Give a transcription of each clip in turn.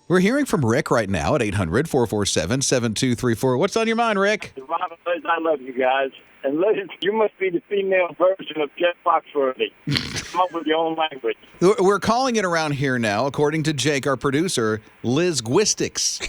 We're hearing from Rick right now at 800-447-7234. What's on your mind, Rick? Rob and Lizz, I love you guys. And Liz, you must be the female version of Jeff Foxworthy. Come up with your own language. We're calling it around here now, according to Jake, our producer, Lizguistics.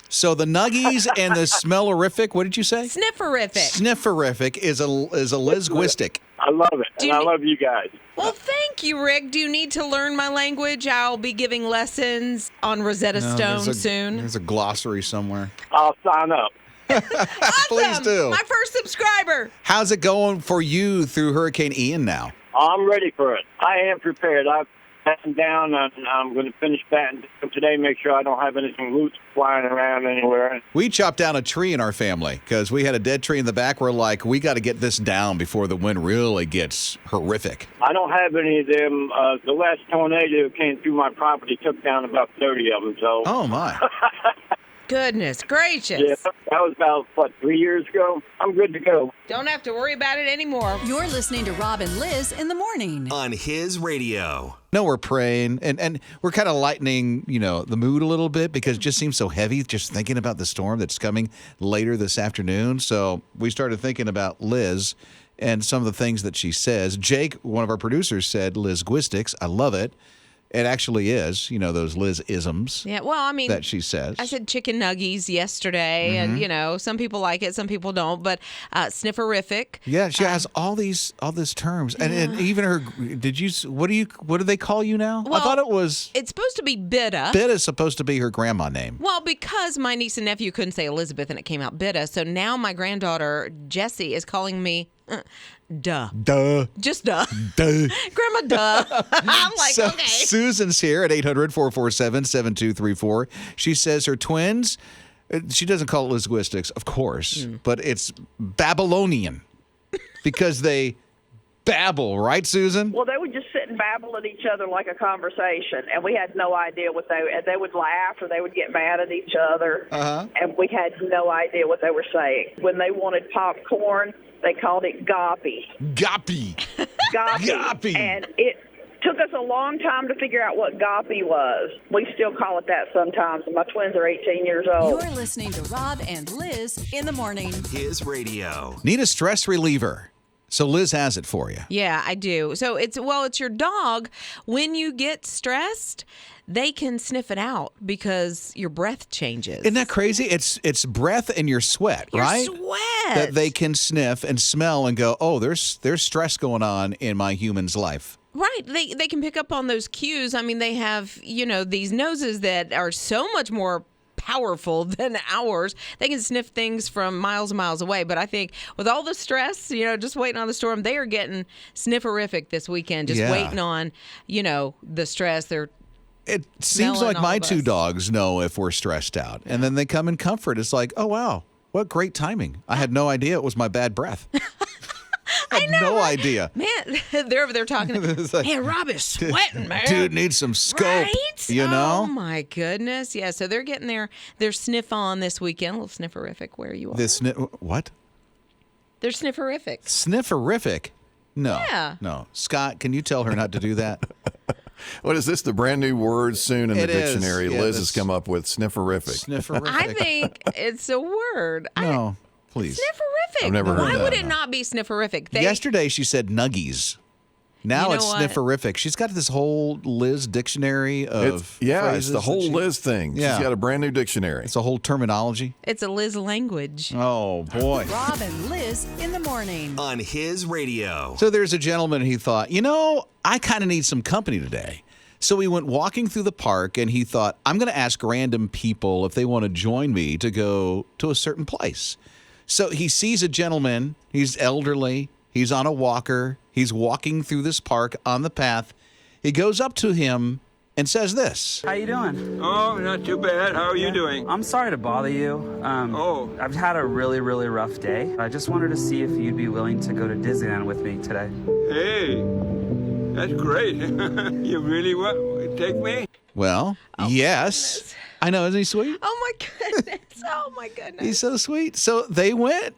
So the nuggies and the smellerific, what did you say? Snifferific. Snifferific is a Lizguistic. I love it, and I love you guys. Well, thank you, Rick. Do you need to learn my language? I'll be giving lessons on Rosetta Stone soon. There's a glossary somewhere. I'll sign up. Awesome. Please do. My first subscriber. How's it going for you through Hurricane Ian now? I'm ready for it. I am prepared. I've battened down, and I'm going to finish batting today, make sure I don't have anything loose flying around anywhere. We chopped down a tree in our family because we had a dead tree in the back. We're like, we got to get this down before the wind really gets horrific. I don't have any of them. The last tornado came through my property, took down about 30 of them. So. Oh, my. Goodness gracious. Yeah, that was about, 3 years ago? I'm good to go. Don't have to worry about it anymore. You're listening to Rob and Lizz in the morning. On his radio. No, we're praying, and we're kind of lightening, the mood a little bit because it just seems so heavy just thinking about the storm that's coming later this afternoon. So we started thinking about Liz and some of the things that she says. Jake, one of our producers, said Lizguistics. I love it. It actually is, those Liz-isms. Yeah, well, I mean, that she says. I said chicken nuggies yesterday, and some people like it, some people don't. But snifferific. Yeah, she has all these terms, and even her. What do they call you now? Well, I thought it was. It's supposed to be Bitta. Bitta is supposed to be her grandma name. Well, because my niece and nephew couldn't say Elizabeth, and it came out Bitta, so now my granddaughter Jessie is calling me. Duh. Just duh. Grandma, duh. I'm like, okay. Susan's here at 800-447-7234. She says her twins, she doesn't call it linguistics, of course, but it's Babylonian because they babble, right, Susan? Well, they would just sit and babble at each other like a conversation, and we had no idea what they would laugh or they would get mad at each other, and we had no idea what they were saying. When they wanted popcorn, they called it goppy. Goppy. Goppy. And it took us a long time to figure out what goppy was. We still call it that sometimes. My twins are 18 years old. You're listening to Rob and Lizz in the morning. His radio. Need a stress reliever. So Liz has it for you. Yeah, I do. So it's your dog. When you get stressed, they can sniff it out because your breath changes. Isn't that crazy? It's breath and your sweat, right? Your sweat. That they can sniff and smell and go, oh, there's stress going on in my human's life. Right. They can pick up on those cues. I mean, they have, these noses that are so much more powerful than ours. They can sniff things from miles and miles away. But I think with all the stress, just waiting on the storm, they are getting snifferific this weekend, just waiting on, the stress. It seems like my two dogs know if we're stressed out. And then they come in comfort. It's like, oh, wow, what great timing. I had no idea it was my bad breath. I had no idea. Man, they're over there talking. Man, Rob is sweating, man. Dude needs some scope, right? know? Oh, my goodness. Yeah, so they're getting their sniff on this weekend. A little snifferific where you are. What? They're snifferific. Snifferific? No. Yeah. No. Scott, can you tell her not to do that? What is this? The brand new word soon in the dictionary. Yeah, Liz has come up with snifferific. Snifferific. I think it's a word. No, please. Snifferific. I've never heard that. Why would it not be snifferific? Yesterday she said nuggies. Now it's snifferific. She's got this whole Liz dictionary of phrases. It's the whole Liz thing. Yeah. She's got a brand new dictionary. It's a whole terminology. It's a Liz language. Oh, boy. Rob and Liz in the morning. On his radio. So there's a gentleman, he thought, I kind of need some company today. So he went walking through the park, and he thought, I'm going to ask random people if they want to join me to go to a certain place. So he sees a gentleman. He's elderly. He's on a walker. He's walking through this park on the path. He goes up to him and says this. How you doing? Oh, not too bad. How are you doing? I'm sorry to bother you. I've had a really, really rough day. I just wanted to see if you'd be willing to go to Disneyland with me today. Hey, that's great. You really want to take me? Well, yes. Goodness. I know. Isn't he sweet? Oh, my goodness. Oh, my goodness. He's so sweet. So they went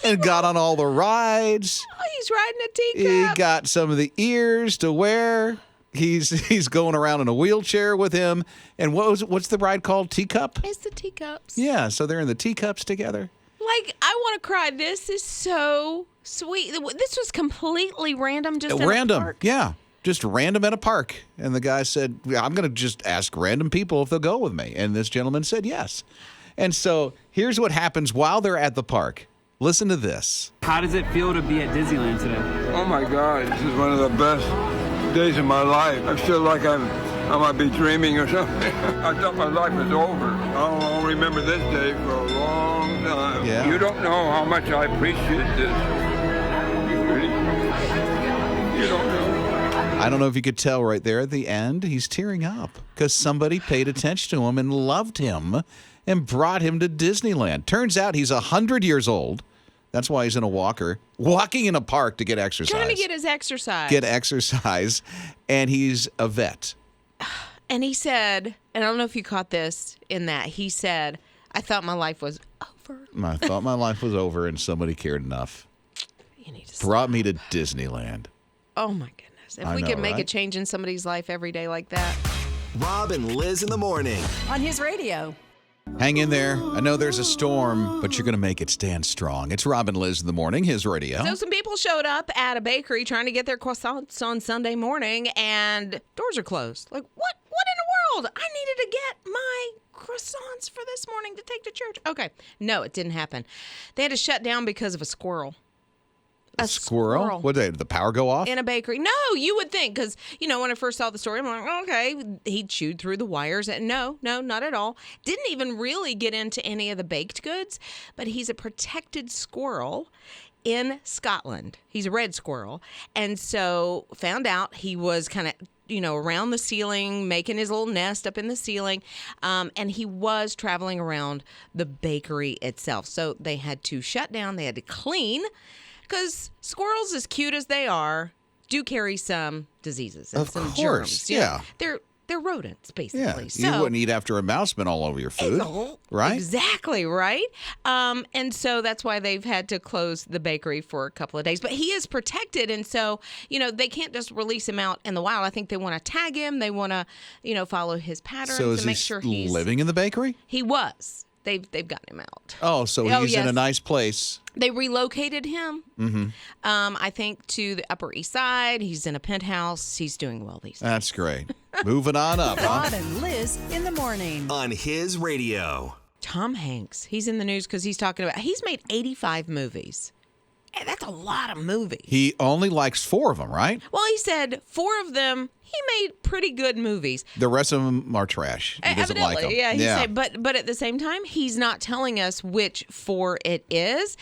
and got on all the rides. Oh, he's riding a teacup. He got some of the ears to wear. He's going around in a wheelchair with him. And what's the ride called? Teacup? It's the teacups. Yeah, so they're in the teacups together. Like, I want to cry. This is so sweet. This was completely random. Just in random, a park. yeah. Just random at a park. And the guy said, I'm going to just ask random people if they'll go with me. And this gentleman said yes. And so here's what happens while they're at the park. Listen to this. How does it feel to be at Disneyland today? Oh my God, this is one of the best days of my life. I feel like I might be dreaming or something. I thought my life was over. I'll remember this day for a long time. Yeah. You don't know how much I appreciate this. You really, you don't know. I don't know if you could tell right there at the end, he's tearing up because somebody paid attention to him and loved him and brought him to Disneyland. Turns out he's 100 years old. That's why he's in a walker, walking in a park to get exercise. Trying to get his exercise. Get exercise. And he's a vet. And he said, and I don't know if you caught this in that, he said, I thought my life was over. I thought my life was over and somebody cared enough. You need to Brought me to Disneyland. Oh, my goodness. If we could make a change in somebody's life every day like that. Rob and Lizz in the morning. On his radio. Hang in there. I know there's a storm, but you're going to make it stand strong. It's Rob and Lizz in the morning, his radio. So some people showed up at a bakery trying to get their croissants on Sunday morning, and doors are closed. Like, what in the world? I needed to get my croissants for this morning to take to church. Okay. No, it didn't happen. They had to shut down because of a squirrel. A squirrel? What did the power go off? In a bakery. No, you would think, because, when I first saw the story, I'm like, okay, he chewed through the wires. And no, not at all. Didn't even really get into any of the baked goods, but he's a protected squirrel in Scotland. He's a red squirrel. And so found out he was kind of, around the ceiling, making his little nest up in the ceiling. And he was traveling around the bakery itself. So they had to shut down. They had to clean. Because squirrels, as cute as they are, do carry some diseases and some germs. Yeah. They're rodents, basically. Yeah, So, you wouldn't eat after a mouse been all over your food, right? Exactly, right? And so that's why they've had to close the bakery for a couple of days. But he is protected, and so, they can't just release him out in the wild. I think they want to tag him. They want to, follow his patterns So is and make he sure he's living in the bakery? He was. They've gotten him out. Oh, so he's in a nice place. They relocated him, I think, to the Upper East Side. He's in a penthouse. He's doing well these days. That's great. Moving on up, huh? Rob and Lizz in the morning. On his radio. Tom Hanks, he's in the news because he's made 85 movies. Hey, that's a lot of movies. He only likes 4 of them, right? Well, he said 4 of them, he made pretty good movies. The rest of them are trash. He doesn't like them. Yeah, he said, but at the same time, he's not telling us which 4 it is.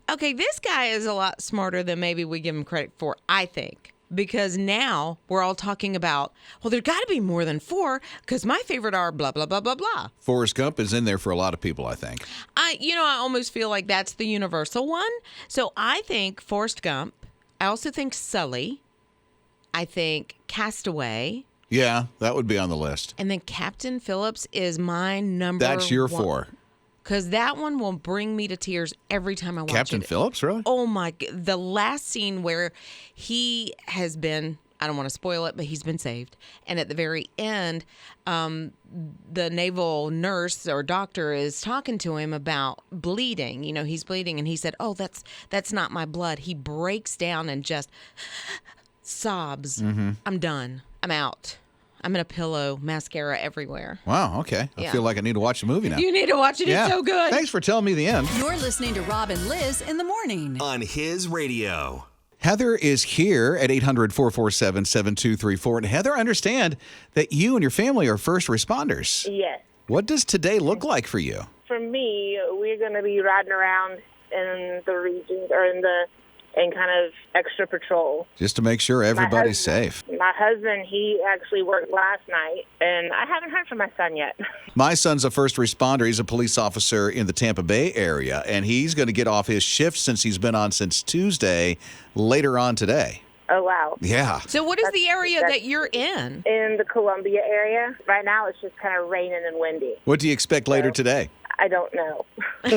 Okay, this guy is a lot smarter than maybe we give him credit for, I think. Because now we're all talking about, well, there's got to be more than 4 because my favorite are blah, blah, blah, blah, blah. Forrest Gump is in there for a lot of people, I think. I almost feel like that's the universal one. So I think Forrest Gump. I also think Sully. I think Castaway. Yeah, that would be on the list. And then Captain Phillips is my number 1. That's your 4. Because that one will bring me to tears every time I watch Captain Phillips, really? Oh, my. The last scene where he has been, I don't want to spoil it, but he's been saved. And at the very end, the naval nurse or doctor is talking to him about bleeding. He's bleeding. And he said, oh, that's not my blood. He breaks down and just sobs. Mm-hmm. I'm done. I'm out. I'm in a pillow, mascara everywhere. Wow, okay. I Yeah. feel like I need to watch the movie now. You need to watch it. Yeah. It's so good. Thanks for telling me the end. You're listening to Rob and Lizz in the morning. On his radio. Heather is here at 800-447-7234. And Heather, I understand that you and your family are first responders. Yes. What does today look like for you? For me, we're going to be riding around in the regions or in kind of extra patrol. Just to make sure everybody's safe. My husband, he actually worked last night, and I haven't heard from my son yet. My son's a first responder. He's a police officer in the Tampa Bay area, and he's going to get off his shift since he's been on since Tuesday, later on today. Oh, wow. Yeah. So what is the area that you're in? In the Columbia area. Right now, it's just kind of raining and windy. What do you expect later today? I don't know.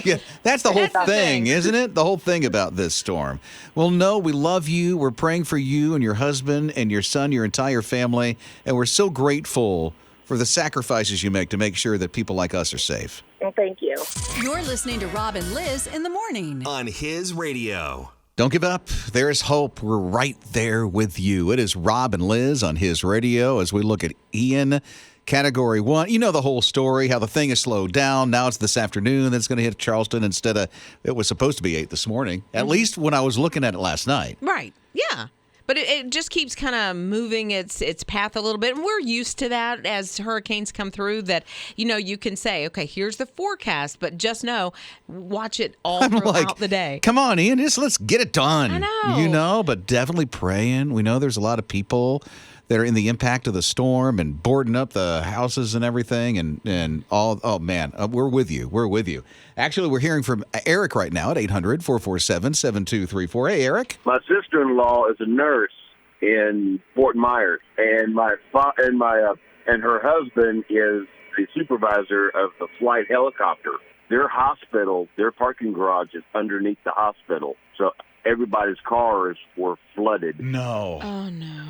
Yeah, that's the whole That's the thing, thing. isn't it? The whole thing about this storm. Well, no, we love you. We're praying for you and your husband and your son, your entire family, and we're so grateful for the sacrifices you make to make sure that people like us are safe. Well, thank you. You're listening to Rob and Liz in the morning. On His Radio. Don't give up. There is hope. We're right there with you. It is Rob and Liz on His Radio as we look at Ian, Category 1. You know the whole story, how the thing is slowed down. Now it's this afternoon that's going to hit Charleston instead of, it was supposed to be 8 this morning, at least when I was looking at it last night. Right. Yeah. But it just keeps kind of moving its path a little bit. And we're used to that as hurricanes come through that, you can say, okay, here's the forecast, but just know, watch it all throughout the day. Come on, Ian, just let's get it done. I know. But definitely praying. We know there's a lot of people that are in the impact of the storm and boarding up the houses and everything and all. Oh, man, we're with you. We're with you. Actually, we're hearing from Eric right now at 800-447-7234. Hey, Eric. My sister-in-law is a nurse in Fort Myers, and her husband is the supervisor of the flight helicopter. Their hospital, their parking garage is underneath the hospital, so everybody's cars were flooded. No. Oh, no.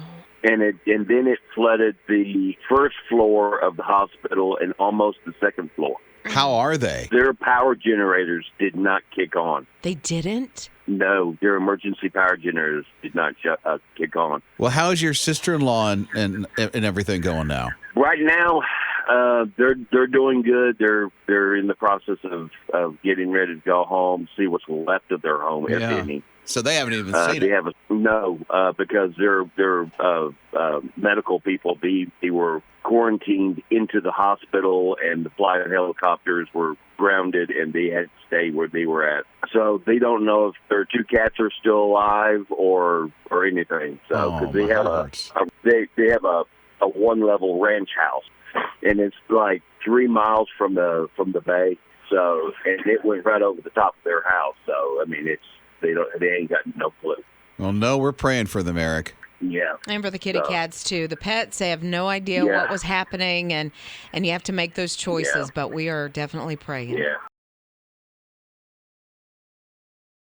And then it flooded the first floor of the hospital and almost the second floor. How are they? Their power generators did not kick on. They didn't? No, their emergency power generators did not kick on. Well, how is your sister-in-law and everything going now? Right now, they're doing good. They're in the process of getting ready to go home, see what's left of their home, if any. So they haven't even seen it. Because they're medical people. They were quarantined into the hospital, and the flight helicopters were grounded, and they had to stay where they were at. So they don't know if their 2 cats are still alive or anything. So because they have a 1-level ranch house, and it's like 3 miles from the bay. So and it went right over the top of their house. So I mean, they ain't got no clue. Well, no, we're praying for them, Eric. Yeah. And for the kitty cats, too. The pets, they have no idea what was happening, and you have to make those choices, but we are definitely praying. Yeah.